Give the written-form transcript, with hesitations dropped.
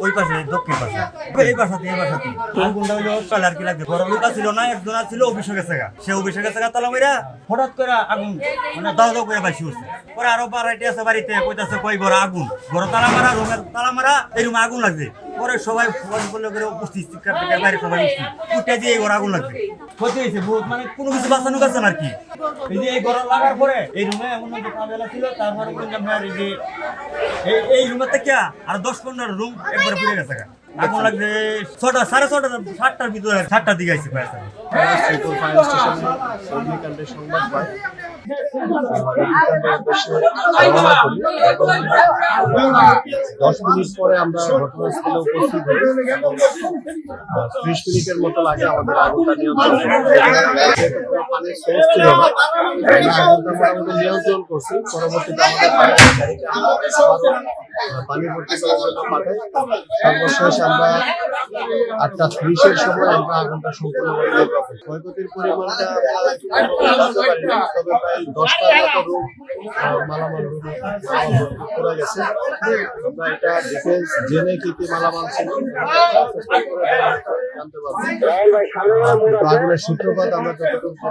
ওই পাশে দক্ষিণ পাশে এই বাসাতে আগুনটা হইলো কাল আর কি লাগবে বড় লোক ছিল না, একজন ছিল অভিষেক গেছে গা, সে অভিষেক গেছে গা তালা মাইরা হঠাৎ করে আগুন মানে দাও দাও করে বাসি উঠছে। পরে আরো বাড়াইতে আছে বাড়িতে কইতাছে কই ঘর আগুন, ঘর তালা মারা, রুমের তালা মারা, এই রুমে আগুন লাগছে। পরে সবাই বলে করে উপস্থিত চিৎকার টিকার বাইরে সবাই উঠে দিয়ে এই ঘর আগুন লাগছে। ক্ষতি হয়েছে বহুত, মানে কোনো কিছু বাঁচানো গেছে না আর কি। এই যে এই ঘর লাগার পরে এই রুমে এমন যে কাবেলা ছিল, তারপরে এই রুমের থেকে আর 10-15 রুম একবারে পুড়ে গেছে। আগুন লাগছে 6টা 6:30 7টার ভিতরে, 7টার দিকে আইছে ফায়ার সার্ভিস। শ্রীপুর ফায়ার স্টেশনে অগ্নিকাণ্ডের সংবাদ পাই। 10 মিনিট পরে আমরা ঘটনাস্থলে উপস্থিত হই। 30 মিনিটের মতো লাগে আমাদের আগুনটা পানির সোর্স ছিল না, আগুনটা মোটামুটি নিয়ন্ত্রণ করছি। পরবর্তীতে আমাদের পানি ভর্তি করার জন্য পাঠাই। সর্বশেষ আমরা 8:30-এর সময় আমরা আগুনটা সম্পূর্ণ ক্ষয়ক্ষতির পরিমাণটা তবে প্রায় 10টার মতো রুম মালামাল করা গেছে। আমরা এটা ডিটেলস জেনে কি কি মালামাল ছিল জানতে পারবো। আগুনের সূত্রপাত আমরা যতটুকু